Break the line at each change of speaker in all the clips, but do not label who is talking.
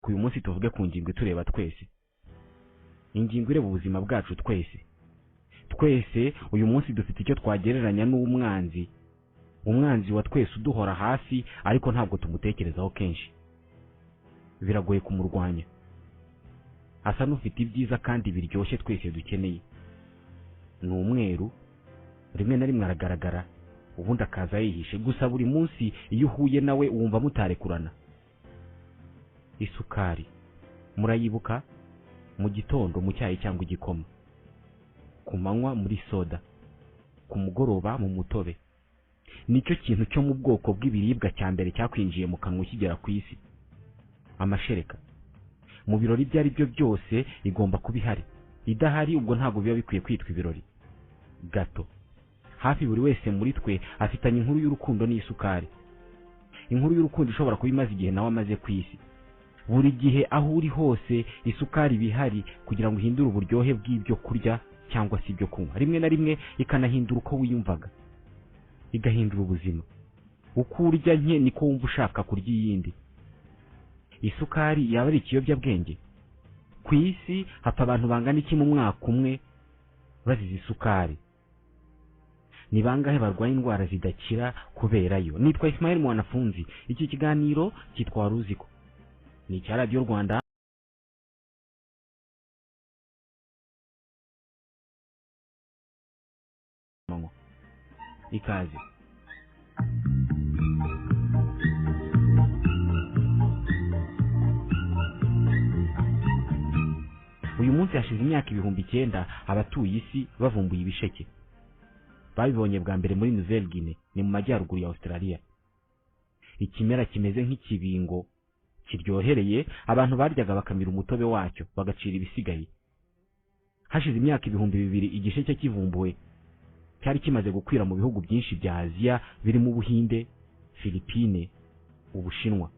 uyu munsi tuvuge ku ngingo tureba twese, ingingo ireba ubuzima bwacu twese uyu munsi dufite icyo twagereranya n'umwanzi, umwanzi wa twese uduhora hafi ariko ntabwo tumutekerezaho kenshi. Biragoye kumurwanya, asa n'ufite ibyiza kandi biryoshye twese dukeneye. Ni umweru, rimwe na rimwe aragaragara ubundi akaza yihishe, gusa buri munsi iyo uhuye nawe wumva mutarekurana. Isukari murayibuka? Mu gitondo mu cyayi cyangwa igikoma, ku manywa muri soda, ku mugoroba mu mutobe. Nicyo kintu cyo mu bwoko bw'ibiribwa cya mbere cyakwinjiye mu kanwa kigera ku isi. Amashereka mu birori ibyo ari byo byose igomba kuba ihari, idahari ubwo ntabwo biba bikwiye kwitwa ibirori. Gato, hafi buri wese muri twe afitanye inkuru y'urukundo n'isukari, inkuru y'urukundo ishobora kuba imaze igihe nawe amaze ku isi. Buri gihe aho uri hose isukari bihari kugira ngo ihindure uburyohe bw'ibyo kurya cyangwa se ibyo kunywa. Rimwe na rimwe ikanahindura uko wiyumvaga, igahindura ubuzima. Uko urya nke niko wumva ushaka kurya iyindi. Isukari yaba ari ikiyobyabwenge? Ku isi hapfa abantu bangana iki mu mwaka umwe bazize isukari? Ni bangahe barwaye indwara zidakira kubera yo? Nitwa Ismael Mwanafunzi. Iki kiganiro cyitwa Waruziko, ni cya Radio Rwanda. Ikaze. Uyu munsi hashize imyaka 9,000 abatuye isi bavumbuye ibisheke. Babibonye bwa mbere muri Nouvelle Guinée, ni mu majyaruguru ya Australia. Ikimera kimeze nk'ikibingo kiryohereye, abantu baryaga bakamira umutobe wacyo bagacira ibisigaye. Hashize imyaka 2,000 igisheke kivumbuwe, cyari kimaze gukwira mu bihugu byinshi bya Aziya birimo Ubuhinde, Philippines, Ubushinwa.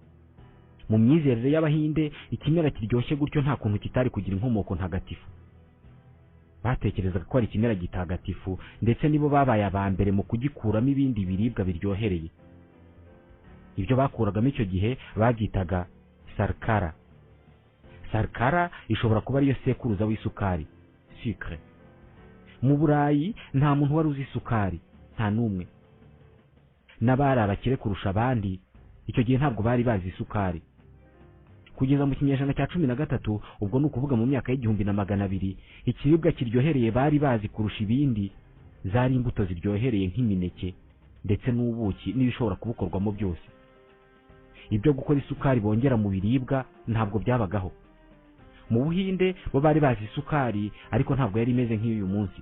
Mu myizerere y'Abahinde ikimera kiryoshye gutyo nta kuntu kitari kugira inkomoko ntagatifu. Batekerezaga ko ari ikimera gitagatifu, ndetse nibo babaye aba mbere mu kugikuramo ibindi biribwa biryohereye. Ibyo bakuragamo icyo gihe babyitaga sarkara. Sarkara ishobora kuba ariyo sekuruza w'isukari, sucre. Mu Burayi nta muntu wari uzi isukari, nta numwe. N'abari abakire kurusha abandi icyo gihe ntabwo bari bazi isukari. Kugeza mu kinyejana cya 13, ubwo ni ukuvuga mu myaka y'1200, ikiribwa kiryohereye bari bazi kurusha ibindi zari imbuto ziryohereye nk'imineke ndetse n'ubuki n'ibishobora kubukorwamo byose. Ibyo gukora isukari bongera mu biribwa ntabwo byabagaho. Mu Buhinde bo bari bazi isukari, ariko ntabwo yari imeze nk'uyu munsi.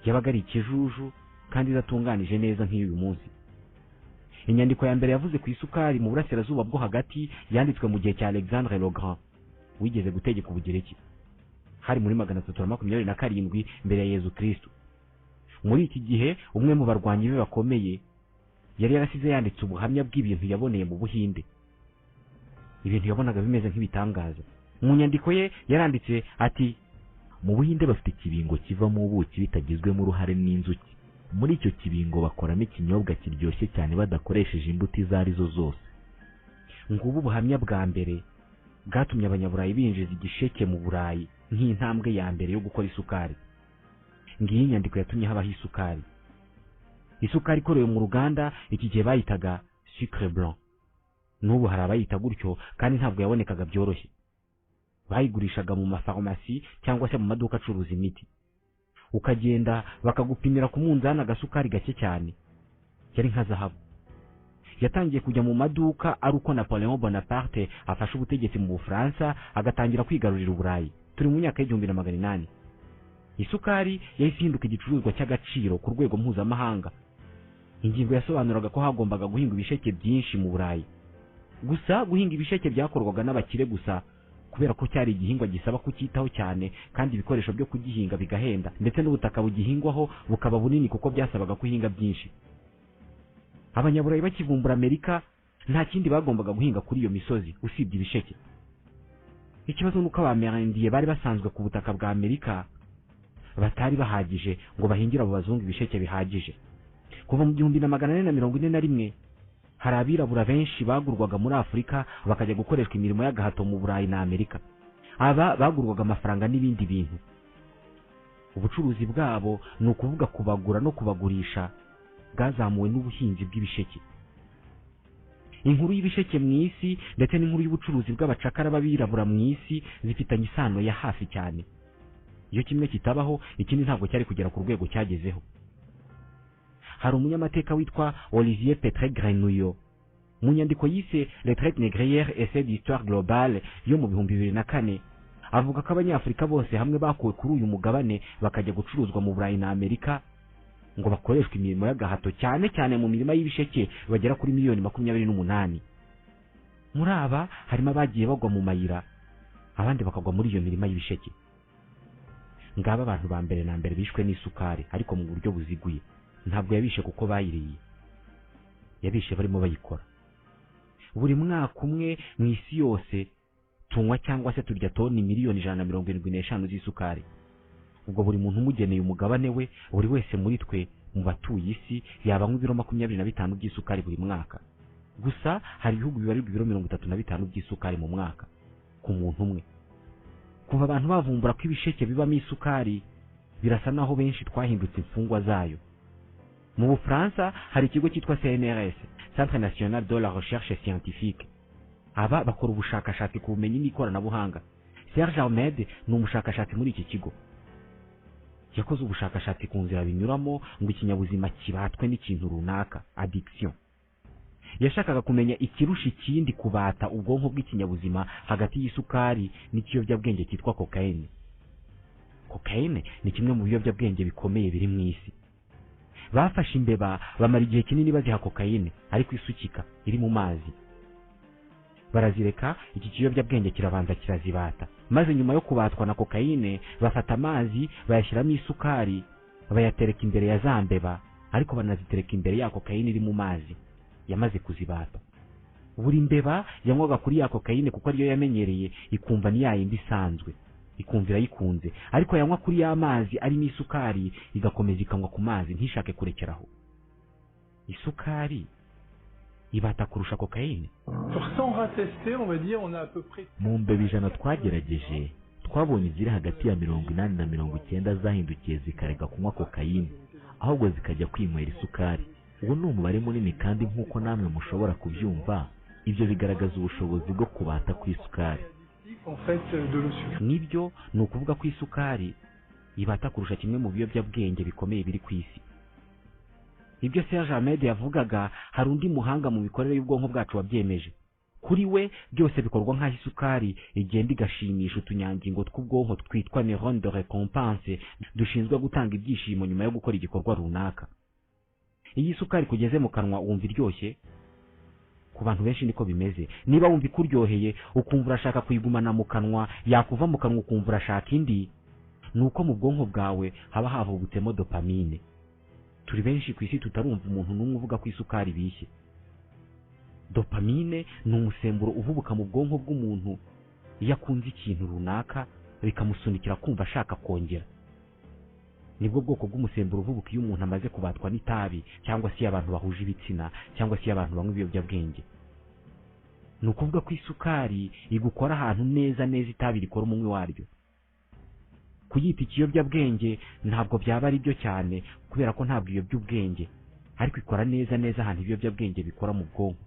Yabaga ari ikijuju kandi idatunganije neza nk'uyu munsi. Inyandiko ya mbere yavuze ku isukari mu burasirazuba bwo hagati yanditswe mu gihe cya Alexandre le Grand, wigeze gutegeka Ubugereki. Hari muri 327 mbere ya Yezu Kristo. Muri iki gihe umwe mu barwanyi be bakomeye yari yarasize yanditse ubuhamya bw'ibintu yaboneye mu Buhinde. Ibintu yabonaga bimeze nk'ibitangaza. Mu nyandiko ye yaranditse ati,
mu Buhinde bafite ikibingo kivamo ubuki bitagizwemo uruhare n'inzuki. Muri icyo kibingo bakoramo ikinyobwa kiryoshye cyane badakoresheje imbuto izo arizo zose.
Ngubu ubuhamya bwa mbere bwatumye abanyaburayi binjiza igisheke mu Burayi nk'intambwe ya mbere yo gukora isukari. Ngiyi inyandiko yatumye habaho isukari. Isukari ikorewe mu ruganda iki gihe bayitaga sucre blanc. N'ubu hari abayita gutyo kandi ntabwo yabonekaga byoroshye. Bayigurishaga mu mafarumasi cyangwa se mu maduka acuruza imiti. Ukagenda bakagupimira ku munzani agasukari gake cyane, yari nka zahabu. Yatangiye kujya mu maduka ari uko Napoleon Bonaparte afashe ubutegetsi mu Bufaransa agatangira kwigarurira Uburayi. Turi mu myaka y'1800. Isukari yahise ihinduka igicuruzwa cy'agaciro ku rwego mpuzamahanga. Ingingo yasobanuraga ko hagombaga guhinga ibisheke byinshi mu Burayi. Gusa guhinga ibisheke byakorwaga n'abakire gusa, kubera ko cyari igihingwa gisaba kucyitaho cyane kandi ibikoresho byo kugihinga bigahenda, ndetse n'ubutaka bugihingwaho bukaba bunini kuko byasabaga kuhinga byinshi. Abanyaburayi bakivumbura Amerika nta kindi bagombaga guhinga kuri iyo misozi usibye ibisheke. Ikibazo nuko Abamerendiye bari basanzwe ku butaka bwa Amerika batari bahagije ngo bahingira abo bazungu ibisheke bihagije. Kuva mu 1441 hari abirabura benshi bagurwaga muri Afurika bakajya gukoreshwa imirimo y'agahato mu Burayi na Amerika. Aba bagurwaga amafaranga n'ibindi bintu. Ubucuruzi bwabo ni ukuvuga kubagura no kubagurisha bwazamuwe n'ubuhinzi bw'ibisheke. Inkuru y'ibisheke mu isi ndetse n'inkuru y'ubucuruzi bw'abacakara b'abirabura mu isi zifitanye isano ya hafi cyane. Iyo kimwe kitabaho, ikindi ntabwo cyari kugera ku rwego cyagezeho. Hari umunyamateka witwa Olivier Petre Grenouillot mu nyandiko yise Les Traites négrières essai d'histoire globale yo mu 2004 avuga ko Abanyafurika bose hamwe bakuwe kuri uyu mugabane bakajya gucuruzwa mu Burayi na Amerika ngo bakoreshwe imirimo y'agahato, cyane cyane mu mirima y'ibisheke bagera kuri miliyoni 28. Muri aba harimo abagiye bagwa mu mayira, abandi bakagwa muri iyo mirima y'ibisheke. Ngaba abantu ba mbere na mbere bishwe n'isukari, ariko mu buryo buziguye. Ntabwo yabishe kuko bayiriye, yabishe barimo bayikora. Buri mwaka umwe mu isi yose tunywa cyangwa se turya toni miliyoni 175 z'isukari. Ubwo buri muntu umugeneye umugabane we, buri wese muri twe mu batuye isi yabanywa ibiro 25 by'isukari buri mwaka. Gusa hari ibihugu bibarirwa ibiro 35 by'isukari mu mwaka ku muntu umwe. Kuva abantu bavumbura ko ibisheke bibamo isukari, birasa naho benshi twahindutse imfungwa zayo. Mu Bufaransa hari ikigo cyitwa CNRS, Centre National de la Recherche Scientifique. Aba bakora ubushakashatsi ku bumenyi n'ikoranabuhanga. Serge Ahmed ni umushakashatsi muri iki kigo. Yakoze ubushakashatsi ku nzira binyuramo ngo ikinyabuzima kibatwe n'ikintu runaka, addiction. Yashakaga kumenya ikirusha ikindi kubata ubwonko bw'ikinyabuzima hagati y'isukari n'ikiyobyabwenge cyitwa cocaine. Cocaine ni kimwe mu biyobyabwenge bikomeye biri mu isi. Bafashe imbeba bamara igihe kinini baziha cocaine ariko isukika iri mu mazi. Barazireka, iki kiyobyabwenge kirabanza kirazibata. Maze nyuma yo kubatwa na cocaine bafata amazi bayashyiramo isukari bayatereka imbere ya za mbeba, ariko banazitereka imbere ya cocaine iri mu mazi yamaze kuzibata. Buri mbeba yanywaga kuri ya cocaine kuko ariyo yamenyereye, ikumva ni yayindi isanzwe, ikumvira yikunze, ariko yanywa kuri ya mazi arimo isukari igakomeza ikanywa ku mazi ntishake kurekeraho. Isukari ibata kurusha cocaine.
Mu mbeba 100 twagerageje twabonye ziri hagati ya 80 na 90 zahindukiye zikareka kunywa cocaine, ahubwo zikajya kwinywera isukari. Uwo ni umubare munini, kandi nk'uko namwe mushobora kubyumva, ibyo bigaragaza ubushobozi bwo kubata kw'isukari. Nibyo ni ukuvuga ko isukari ibata kurusha kimwe mu biyobyabwenge bikomeye biri ku isi. Ibyo Serge Ahmed yavugaga hari undi muhanga mu mikorere y'ubwonko bwacu wabyemeje. Kuri we byose bikorwa nk'aho isukari igenda igashimisha utunyangingo tw'ubwonko twitwa neurones de récompense dushinzwe gutanga ibyishimo nyuma yo gukora igikorwa runaka. Iyi sukari kugeze mu kanwa wumva iryoshye. Ku bantu benshi niko bimeze. Niba wumva ikuryoheye ukumva urashaka kuyigumana mu kanwa, yakuva mu kanwa ukumva urashaka indi, nuko mu bwonko bwawe haba havubutsemo dopamine. Turi benshi ku isi tutarumva umuntu n'umwe uvuga ko isukari bishye. Dopamine ni umusemburo uvubuka mu bwonko bw'umuntu iyo akunze ikintu runaka bikamusunikira kumva ashaka kongera. Nibwo bwoko bw'umusemburo uvubuka iyo umuntu amaze kubatwa n'itabi, cyangwa se abantu bahuje ibitsina, cyangwa se abantu banywa ibiyobyabwenge. Ni ukuvuga ko isukari igukora ahantu neza neza itabi rikora umunywi waryo. Kuyita ikiyobyabwenge ntabwo byaba ari byo cyane, kubera ko ntabwo iyobya ubwenge, ariko ikora neza neza ahantu ibiyobyabwenge bikora mu bwonko.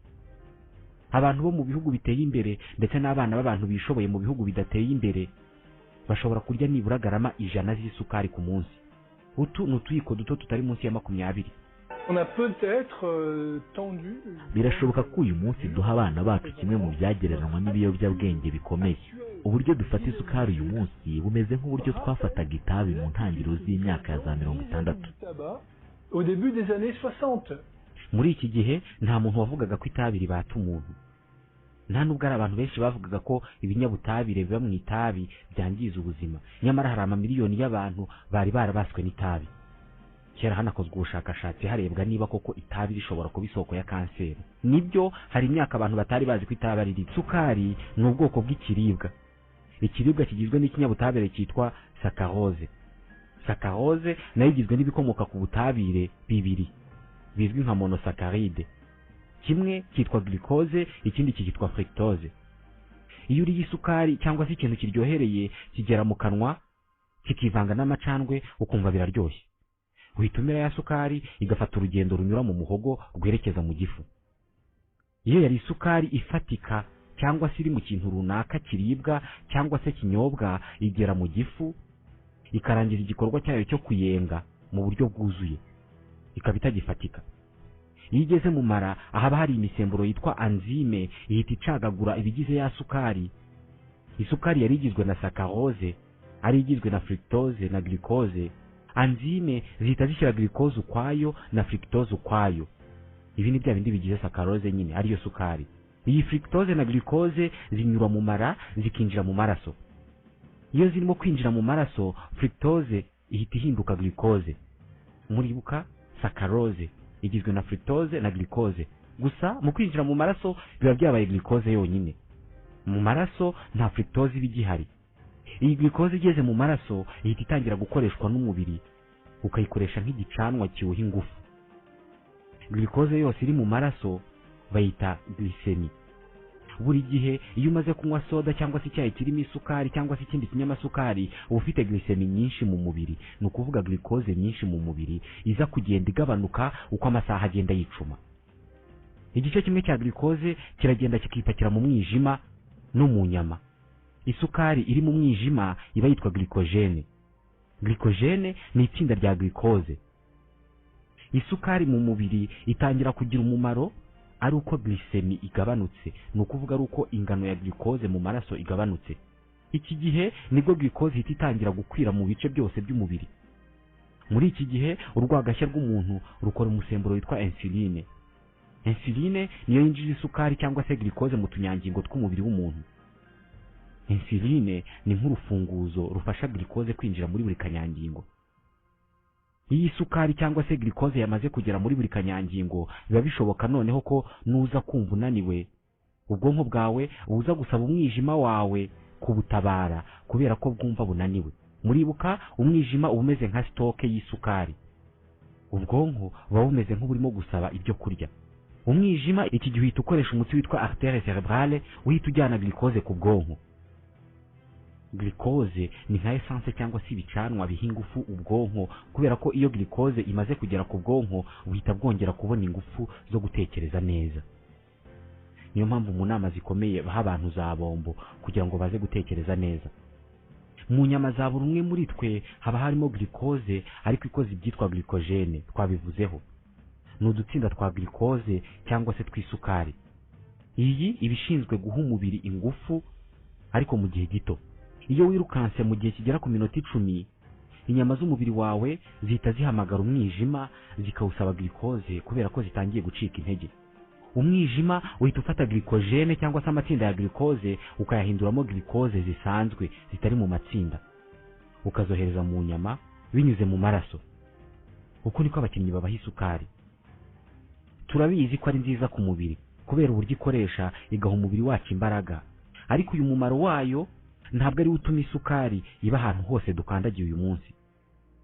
Abantu bo mu bihugu biteye imbere ndetse n'abana b'abantu bishoboye mu bihugu bidateye imbere bashobora kurya nibura garama 100 z'isukari ku munsi. Utu n'utuyiko duto tutari munsi ya 20. Birashoboka ko uyu munsi duha abana bacu kimwe mu byagereranywa n'ibiyobyabwenge bikomeye. Uburyo dufata isukari uyu munsi bumeze nk'uburyo twafataga itabi mu ntangiriro z'imyaka ya za 60. Muri iki gihe nta muntu wavugaga ko itabi ribata umuntu. Nta nubwo ari abantu benshi bavugaga ko ibinyabutabire biba mu itabi byangiza ubuzima. Nyamara hari amamiliyoni y'abantu bari barabaswe n'itabi. Kera hanakozwe ubushakashatsi harebwa niba koko itabi rishobora kuba isoko ya kanseri. Nibyo, hari imyaka abantu batari bazi ko itabi ari ribi. Sukari ni ubwoko bw'ikiribwa. Ikiribwa kigizwe n'ikinyabutabire cyitwa saccharose. Saccharose nayo igizwe n'ibikomoka ku butabire bibiri bizwi nka monosaccharide. kimwe cyitwa glucose, ikindi cyitwa fructose. Iyo uriye isukari cyangwa se ikintu kiryohereye kigera mu kanwa kikivanga n'amacandwe ukumva biraryoshye, uhita umira ya sukari igafata urugendo runyura mu muhogo rwerekeza mu gifu. Iyo yari isukari ifatika cyangwa se iri mu kintu runaka kiribwa cyangwa se kinyobwa, igera mu gifu ikarangiza igikorwa cyayo cyo kuyenga mu buryo bwuzuye, ikaba itagifatika. Iyo igeze mu mara ahaba hari imisemburo yitwa enzyme ihita icagagura ibigize ya sukari. Isukari yari igizwe na saccharose, ari igizwe na fructose na glucose. Enzyme zihita zishyira glucose ukwayo na fructose ukwayo. Ibi ni bya bindi bigize saccharose nyine, ariyo sukari. Iyi fructose na glucose zinyura mu mara zikinjira mu maraso. Iyo zirimo kwinjira mu maraso, fructose ihita ihinduka glucose. Muribuka saccharose igizwe na fructose na glucose, gusa mu kwinjira mu maraso biba byabaye glucose yonyine. Mu maraso nta fructose iba igihari. Iyi glucose igeze mu maraso ihita itangira gukoreshwa n'umubiri, ukayikoresha nk'igicanwa kiwuha ingufu. Glucose yose iri mu maraso bayita glycemie. Buri gihe iyo umaze kunywa soda cyangwa se icyayi kirimo isukari cyangwa se ikindi kinyamasukari, uba ufite glycemie nyinshi mu mubiri. Ni ukuvuga glucose nyinshi mu mubiri iza kugenda igabanuka uko amasaha agenda yicuma. Igice kimwe cya glucose kiragenda kikipakira mu mwijima no mu nyama. Isukari iri mu mwijima iba yitwa glycogene. Glycogene ni itsinda rya glucose. Isukari mu mubiri itangira kugira umumaro ari uko glycemie igabanutse, ni ukuvuga ari uko ingano ya glucose mu maraso igabanutse. Iki gihe nibwo glucose ihita itangira gukwira mu bice byose by'umubiri. Muri iki gihe urwagashya rw'umuntu rukora umusemburo witwa insuline. Insuline niyo yinjiza isukari cyangwa se glucose mu tunyangingo tw'umubiri w'umuntu. Insuline ni nk'urufunguzo rufasha glucose kwinjira muri buri kanyangingo. Iyi sukari cyangwa se glucose yamaze kugera muri buri kanyangingo, biba bishoboka noneho ko nuza kumva unaniwe, ubwonko bwawe buza gusaba umwijima wawe kubutabara kubera ko bwumva bunaniwe. Muribuka umwijima uba umeze nka stoke y'isukari. Ubwonko buba bumeze nk'uburimo gusaba ibyo kurya. Umwijima iki gihe uhita ukoresha umutsi witwa artère cérébrale uhita ujyana glucose ku bwonko. Glucose ni nka essence cyangwa se ibicanwa biha ingufu ubwonko, kubera ko iyo glucose imaze kugera ku bwonko buhita bwongera kubona ingufu zo gutekereza neza. Niyo mpamvu mu nama zikomeye baha abantu za bombo kugira ngo baze gutekereza neza. Mu nyama za buri umwe muri twe haba harimo glucose ariko ikoze ibyitwa glycogene, twabivuzeho. Ni udutsinda twa glucose cyangwa se twisukari. Iyi ibishinzwe guha umubiri ingufu ariko mu gihe gito. Iyo wirukanse mu gihe kigera ku minota 10, inyama z'umubiri wawe zihita zihamagara umwijima zikawusaba glucose kubera ko zitangiye gucika intege. Umwijima uhita ufata glycogene cyangwa se amatsinda ya glucose ukayahinduramo glucose zisanzwe zitari mu matsinda, ukazohereza mu nyama binyuze mu maraso. Uko niko abakinnyi babaha isukari. Turabizi ko ari nziza ku mubiri kubera uburyo ikoresha igaha umubiri wacu imbaraga, ariko uyu mumaro wayo ntabwo ari utuma isukari iba ahantu hose dukandagiye uyu munsi.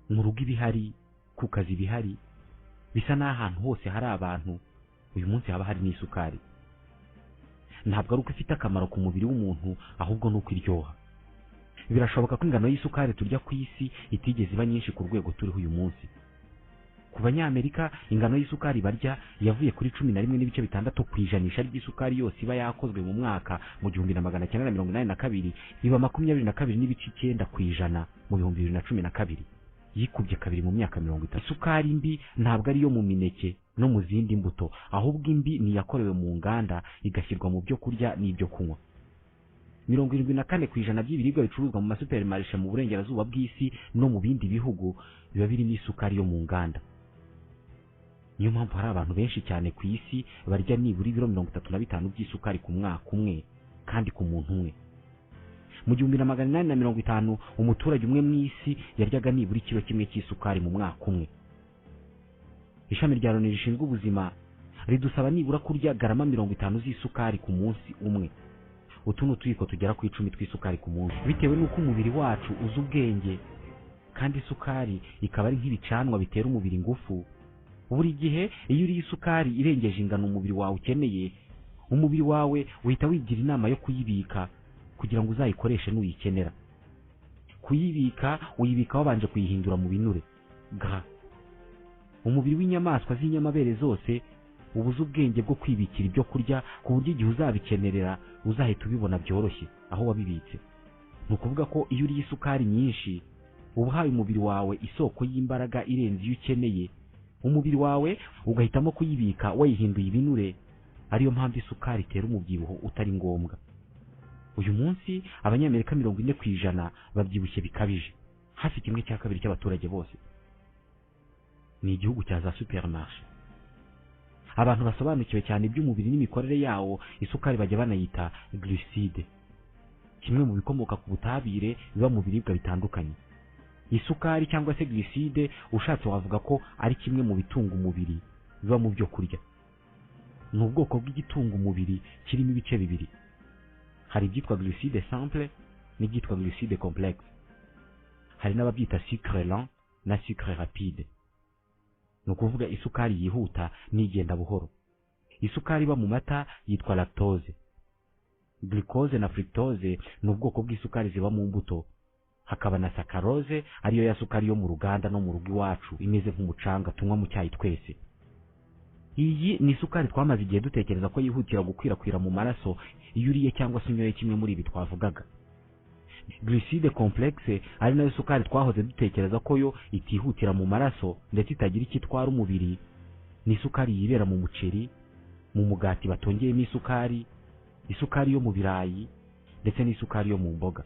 Mu rugo ibihari, ku kazi ibihari, bisa n'ahantu hose hari abantu uyu munsi haba hari n'isukari. Ntabwo ari uko ifite akamaro ku mubiri w'umuntu, ahubwo ni uko iryoha. Birashoboka ko ingano y'isukari turya ku isi itigeze iba nyinshi ku rwego turiho uyu munsi. Ku Banyamerika ingano y'isukari barya yavuye kuri 11.6 kw'ijanisha ry'isukari yose iba yakozwe mu mwaka mu 1982 biba 22.9 kw'ijana mu 2012. Yikubye kabiri mu myaka 30. Isukari mbi ntabwo ari yo mu mineke no mu zindi mbuto, ahubwo imbi ni yakorewe mu nganda igashyirwa mu byo kurya n'ibyo kunywa. 74 kw'ijana by'ibiribwa bicuruzwa mu masupermarché mu burengerazuba bw'isi no mu bindi bihugu biba birimo isukari yo mu nganda. Niyo mpamvu hari abantu benshi cyane ku isi barya nibura ibiro 35 by'isukari ku mwaka umwe kandi ku muntu umwe. Mu 1850 umuturage umwe mu isi yaryaga nibura ikiro kimwe cy'isukari mu mwaka umwe. Ishami rya Loni rishinzwe ubuzima ridusaba nibura kurya garama 50 z'isukari ku munsi umwe. Utu n'utuyiko tugera ku 10 tw'isukari ku munsi, bitewe n'uko umubiri wacu uzi ubwenge, kandi isukari ikaba ari nk'ibicanwa bitera umubiri ingufu. buri gihe iyo uriye isukari irengeje ingano umubiri wawe ukeneye, umubiri wawe uhita wigira inama yo kuyibika kugira ngo uzayikoreshe nuyikenera. Kuyibika uyibika wabanje kuyihindura mu binure gras. Umubiri w'inyamaswa z'inyamabere zose ubuze ubwenge bwo kwibikira ibyo kurya ku buryo igihe uzabikenerera uzahita ubibona byoroshye aho wabibitse. Ni ukuvuga ko iyo uriye isukari nyinshi uba uhaye umubiri wawe isoko y'imbaraga irenze iyo ukeneye, umubiri wawe ugahitamo kuyibika wayihinduye ibinure. Ariyo mpamvu isukari itera umubyibuho utari ngombwa. Uyu munsi abanyamerika 40% babyibushye bikabije, hafi 1/2 cy'abaturage bose. Ni igihugu cya za supermarché. Abantu basobanukiwe cyane iby'umubiri n'imikorere yawo, isukari bajya banayita glucide, kimwe mu bikomoka ku butabire biba mu biribwa bitandukanye. Isukari cyangwa se glucide ushatse wavuga ko ari kimwe mu bitunga umubiri biba mu byo kurya. Ni ubwoko bw'igitunga umubiri kirimo ibice bibiri. Hari ibyitwa glucide simple n'ibyitwa glucide complexe. Hari n'ababyita sucre lent na sucre rapide. Ni ukuvuga isukari yihuta n'igenda buhoro. Isukari iba mu mata yitwa lactose. Glucose na fructose ni ubwoko bw'isukari ziba mu mbuto. Hakaba na saccharose ariyo ya sukari yo mu ruganda no mu rugo iwacu imeze nk'umucanga tunywa mu cyayi twese. Iyi ni isukari twamaze igihe dutekereza ko yihutira gukwirakwira mu maraso iyo uriye cyangwa se unyoye kimwe muri ibi twavugaga. Glucide complexe ari nayo sukari twahoze dutekereza ko yo itihutira mu maraso ndetse itagira icyo itwara umubiri. Ni isukari yibera mu muceri, mu mugati batongeyemo isukari, isukari yo mu birayi ndetse n'isukari yo mu mboga.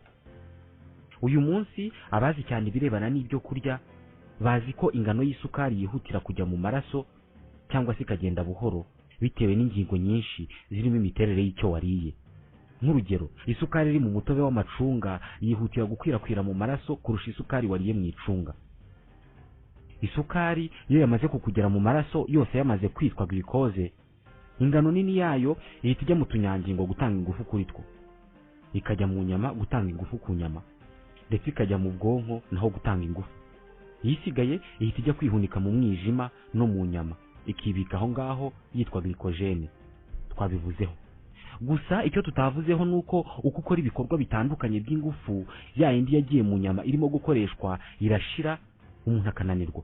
Uyu munsi abazi cyane ibirebana n'ibyo kurya bazi ko ingano y'isukari yihutira kujya mu maraso cyangwa se ikagenda buhoro bitewe n'ingingo nyinshi zirimo imiterere y'icyo wariye. Nk'urugero, isukari iri mu mutobe w'amacunga yihutira gukwirakwira mu maraso kurusha isukari wariye mu icunga. Isukari iyo yamaze kukugera mu maraso yose yamaze kwitwa glucose, ingano nini yayo ihita ijya mu tunyangingo gutanga ingufu kuri two, ikajya mu nyama gutanga ingufu ku nyama, ndetse ikajya mu bwonko naho gutanga ingufu. Isigaye ihita ijya kwihunika mu mwijima no mu nyama, ikibika aho ngaho yitwa glycogene. Twabivuzeho. Gusa icyo tutavuzeho nuko uko ukora ibikorwa bitandukanye by'ingufu ya yindi yagiye mu nyama irimo gukoreshwa irashira, umuntu akananirwa.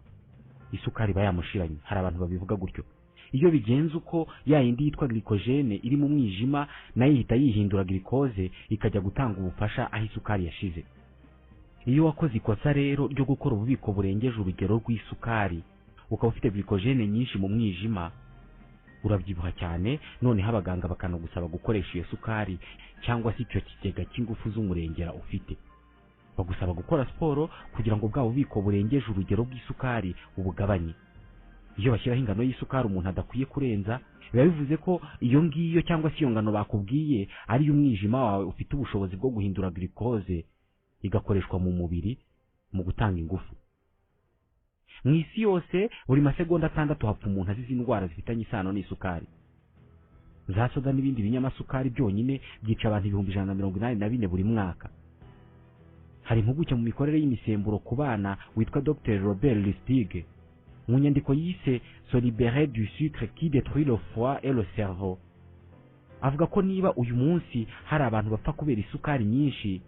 Isukari bayamushiranye, hari abantu babivuga gutyo. Iyo bigenze uko ya yindi yitwa glycogene iri mu mwijima nayo ihita yihindura glucose ikajya gutanga ubufasha aho isukari yashize. Iyo wakoze ikosa rero ryo gukora ububiko burengeje urugero rw'isukari ukaba ufite glycogene nyinshi mu mwijima, urabyibuha cyane, noneho abaganga bakanagusaba gukoresha iyo sukari cyangwa se icyo kigega cy'ingufu z'umurengera ufite. Bagusaba gukora siporo kugira ngo bwa bubiko burengeje urugero bw'isukari ubugabanye. Iyo bashyiraho ingano y'isukari umuntu adakwiye kurenza, biba bivuze ko iyo ngiyo cyangwa se iyo ngano bakubwiye ari umwijima wawe ufite ubushobozi bwo guhindura glucose igakoreshwa mu mubiri mu gutanga ingufu. Mu isi yose buri masegonda 6 hapfa umuntu azize indwara zifitanye isano n'isukari. Za soda n'ibindi binyamasukari byonyine byica abantu 184 buri mwaka. Hari impuguke mu mikorere y'imisemburo ku bana witwa Dr Robert Lustig, mu nyandiko yise Se libérer du sucre qui détruit le foie et le cerveau, avuga ko niba uyu munsi hari abantu bapfa kubera isukari nyinshi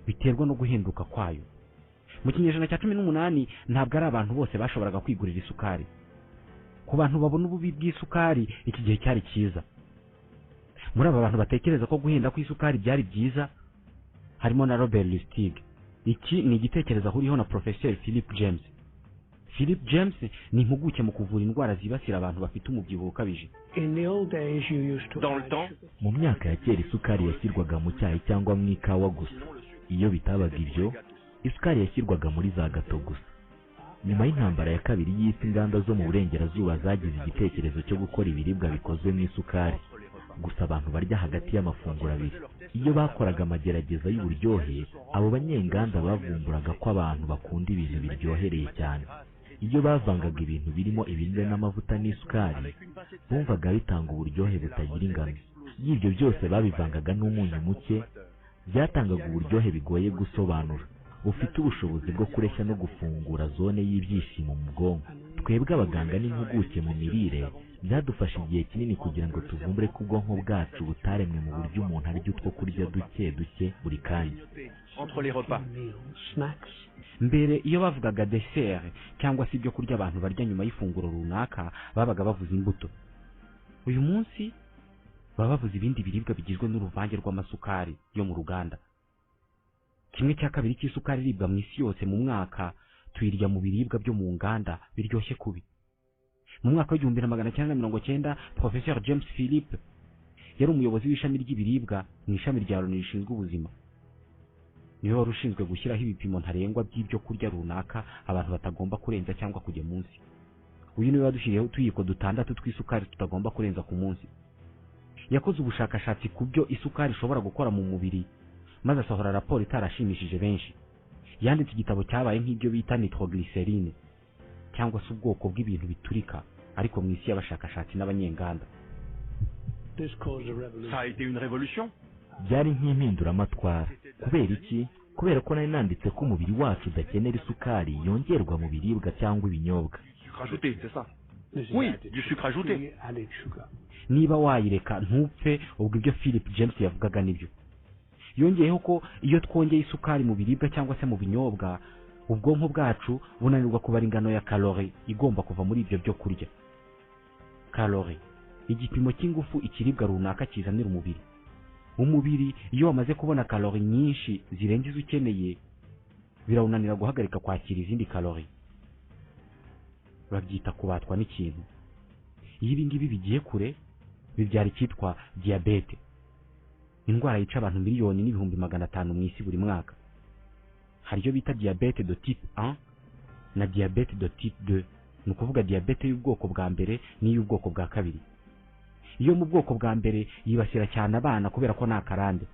biterwa no guhinduka kwayo. Mu kinyejana cya 18 ntabwo ari abantu bose bashoboraga kwigurira isukari. Ku bantu babona ububi bw'isukari iki gihe cyari cyiza. Muri aba bantu batekereza ko guhenda kw'isukari byari byiza harimo na Robert Lustig. Iki ni igitekerezo ahuriyeho na Professor Philip James. Philip James ni impuguke mu kuvura indwara zibasira abantu bafite umubyibuho ukabije.
Mu myaka ya kera isukari yashyirwaga mu cyayi cyangwa mu ikawa gusa. Iyo bitabaga ibyo, isukari yashyirwaga muri za gato gusa. Nyuma y'intambara ya kabiri y'isi, inganda zo mu burengerazuba zagize igitekerezo cyo gukora ibiribwa bikozwe mu isukari. Gusa abantu barya hagati y'amafunguro abiri. Iyo bakoraga amagerageza y'uburyohe, abo banyenganda bavumburaga ko abantu bakunda ibintu biryohereye cyane. Iyo bavangaga ibintu birimo ibinure n'amavuta n'isukari, bumvaga bitanga uburyohe butagira ingano. Iyo ibyo byose babivangaga n'umunyu muke, byatangaga uburyohe bigoye gusobanura. ufite ubushobozi bwo kureshya no gufungura zone y'ibyishimo mu bwonko. Twebwe abaganga n'impuguke mu mirire byadufashe igihe kinini kugira ngo tuvumbure ko ubwonko bwacu butaremwe mu buryo umuntu arya utwo kurya duke duke buri kanya.
Mbere iyo bavugaga dessert cyangwa se ibyo kurya abantu barya nyuma y'ifunguro runaka babaga bavuza imbuto. Uyu munsi baba bavuze ibindi biribwa bigizwe n'uruvange rw'amasukari yo mu ruganda. 1/2 cy'isukari iribwa mu isi yose mu mwaka tuyirya mu biribwa byo mu nganda biryoshye kubi. Mu mwaka w'1990 Professor James Philip yari umuyobozi w'ishami ry'ibiribwa mu ishami rya Loni rishinzwe ubuzima. Niwe wari ushinzwe gushyiraho ibipimo ntarengwa by'ibyo kurya runaka abantu batagomba kurenza cyangwa kujya munsi. Uyu niwe wadushyiriyeho utuyiko 6 tw'isukari tutagomba kurenza ku munsi. Yakoze ubushakashatsi ku byo isukari ishobora gukora mu mubiri maze asohora raporo itarashimishije benshi. Yanditse igitabo cyabaye nk'ibyo bita nitroglycerine cyangwa se ubwoko bw'ibintu biturika ariko mu isi y'abashakashatsi n'abanyenganda.
Ça a été une révolution.
Byari nk'impinduramatwara. Kubera iki? Kubera ko nari nanditse ko umubiri wacu udakenera isukari yongerwa mu biribwa cyangwa ibinyobwa.
Rajouté, c'est ça. Oui, du sucre ajouté.
Niba wayireka ntupfe, ubwo ibyo Philip James yavugaga nibyo. Yongeyeho ko iyo twongeye isukari mu biribwa cyangwa se mu binyobwa, ubwonko bwacu bunanirwa kubara ingano ya kalori igomba kuva muri ibyo byo kurya. Kalori, igipimo cy'ingufu ikiribwa runaka kizanira umubiri. Umubiri iyo wamaze kubona kalori nyinshi zirenze izo ukeneye, birawunanira guhagarika kwakira izindi kalori. Babyita kubatwa n'ikintu. Iyo ibi ngibi bigiye kure, bibyara icyitwa diabete. Indwara yica abantu miliyoni n'ibihumbi 500 mu isi buri mwaka. Hari iyo bita diabete de type 1 na diabete de type 2. Ni ukuvuga diabete y'ubwoko bwa mbere n'iy'ubwoko bwa kabiri. Iyo mu bwoko bwa mbere yibasira cyane abana kubera ko nta karande.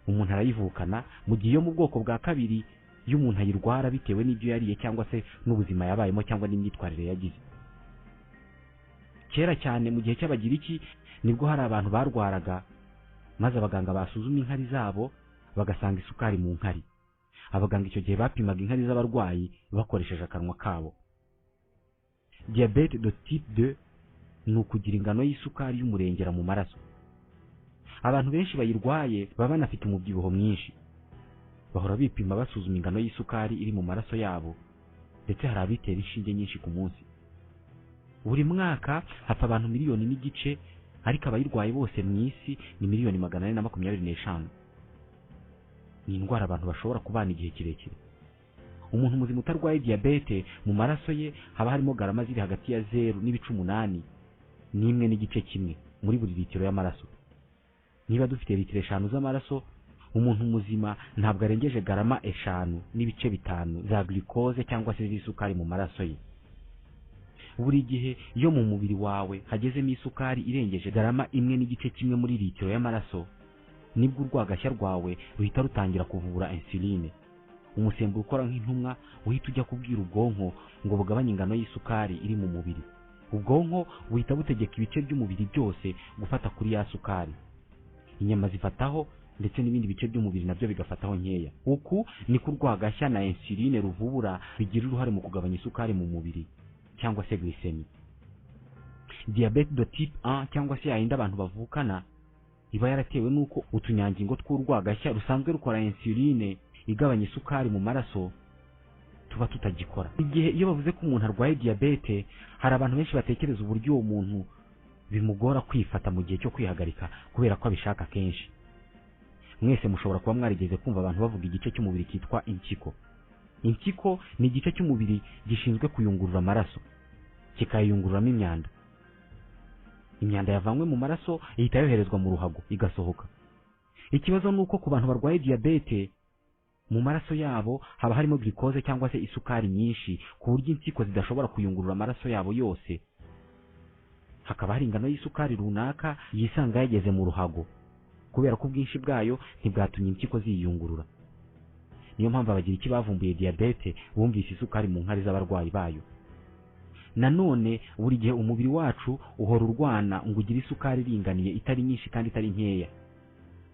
Umuntu arayivukana, mu gihe iyo mu bwoko bwa kabiri iyo umuntu ayirwara bitewe n'ibyo yariye cyangwa se n'ubuzima yabayemo cyangwa n'imyitwarire yagize. Kera cyane mu gihe cy'Abagiriki nibwo hari abantu barwaraga maze abaganga basuzuma inkari zabo bagasanga isukari mu nkari. Abaganga icyo gihe bapimaga inkari z'abarwayi bakoresheje akanwa kabo. Diabete de type 2 ni ukugira ingano y'isukari y'umurengera mu maraso. Abantu benshi bayirwaye baba banafite umubyibuho mwinshi. Bahora bipima basuzuma ingano y'isukari iri mu maraso yabo, ndetse hari abitera inshinge nyinshi ku munsi. Buri mwaka hapfa abantu miliyoni n'igice, ariko abayirwaye bose mu isi ni miliyoni 425. Ni indwara abantu bashobora kubana igihe kirekire. Umuntu muzima utarwaye diabete mu maraso ye haba harimo garama ziri hagati ya 0.8 n'imwe n'igice kimwe muri buri litiro y'amaraso. Niba dufite litiro 5 z'amaraso, umuntu muzima ntabwo arengeje garama 5.5 za glucose cyangwa se z'isukari mu maraso ye. Buri gihe iyo mu mubiri wawe hagezemo isukari irengeje garama 1.5 muri litiro y'amaraso, nibwo urwagashya rwawe ruhita rutangira kuvura insuline. Umusemburo ukora nk'intumwa uhita ujya kubwira ubwonko ngo bugabanye ingano y'isukari iri mu mubiri. Ubwonko buhita butegeka ibice by'umubiri byose gufata kuri ya sukari. Inyama zifataho ndetse n'ibindi bice by'umubiri nabyo bigafataho nkeya. Uku ni ku rwagashya na insuline ruvubura bigira uruhare mu kugabanya isukari mu mubiri cyangwa se glycemie. Diabete de type 1 cyangwa se yayindi abantu bavukana iba yaratewe nuko utunyangingo tw'urwagashya rusanzwe rukora insuline igabanya isukari mu maraso tuba tutagikora. Igihe iyo bavuze ko umuntu arwaye diabete, hari abantu benshi batekereza uburyo uwo muntu bimugora kwifata mu gihe cyo kwihagarika kubera ko abishaka kenshi. Mwese mushobora kuba mwarigeze kumva abantu bavuga igice cy'umubiri kitwa impyiko. Impyiko ni igice cy'umubiri gishinzwe kuyungurura amaraso, kikayungururamo imyanda. Imyanda yavanywe mu maraso ihita yoherezwa mu ruhago igasohoka. Ikibazo nuko ku bantu barwaye diabete mu maraso yabo haba harimo glucose cyangwa se isukari nyinshi ku buryo impyiko zidashobora kuyungurura amaraso yabo yose. Hakaba hari ingano y'isukari runaka yisanga yageze mu ruhago kubera ko ubwinshi bwayo ntibwatumye impyiko ziyungurura. Niyo mpamvu Abagiriki bavumbuye diabete bumvise isukari mu nkari z'abarwayi bayo. Nanone buri gihe umubiri wacu uhora urwana ngo ugire isukari iringaniye, itari nyinshi kandi itari nkeya.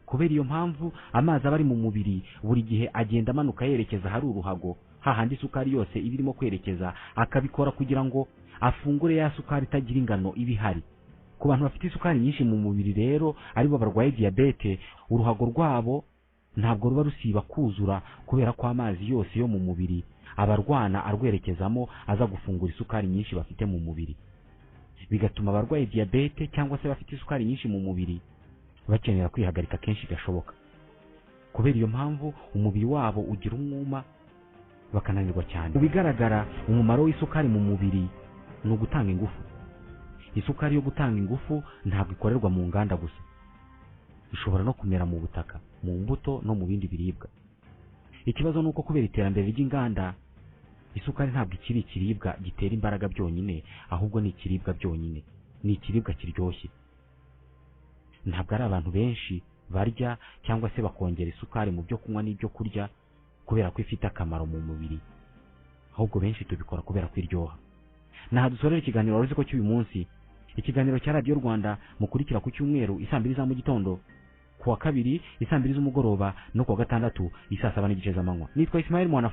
kubera iyo mpamvu amazi aba ari mu mubiri buri gihe agenda amanuka yerekeza ahari uruhago, hahandi isukari yose iba irimo kwerekeza, akabikora kugira ngo afungure ya sukari itagira ingano iba ihari. Ku bantu bafite isukari nyinshi mu mubiri rero aribo barwaye diyabete, uruhago rwabo ntabwo ruba rusiba kuzura kubera ko amazi yose yo mu mubiri abarwana arwerekezamo aza gufungura isukari nyinshi bafite mu mubiri, bigatuma abarwaye diyabete cyangwa se bafite isukari nyinshi mu mubiri bakenera kwihagarika kenshi gashoboka. Kubera iyo mpamvu umubiri wabo ugira umwuma bakananirwa cyane. Mu bigaragara umumaro w'isukari mu mubiri ni ugutanga ingufu. Isukari yo gutanga ingufu ntabwo ikorerwa mu nganda gusa, ishobora no kumera mu butaka, mu mbuto no mu bindi biribwa. Ikibazo ni uko kubera iterambere ry'inganda, isukari ntabwo ikiri ikiribwa gitera imbaraga byonyine, ahubwo ni ikiribwa byonyine, ni ikiribwa kiryoshye. Ntabwo ari abantu benshi barya cyangwa se bakongera isukari mu byo kunywa n'ibyo kurya kubera ko ifite akamaro mu mubiri, ahubwo benshi tubikora kubera ko iryoha. Naha dusorera ikiganiro waruzi ko cy'uyu munsi. Ikiganiro cya Radio Rwanda mukurikira ku cyumweru 2:00 za mu gitondo, ku wa kabiri 2:00 z'umugoroba no ku wa gatandatu 7:30 z'amanywa. Nitwa Ismael Mwana.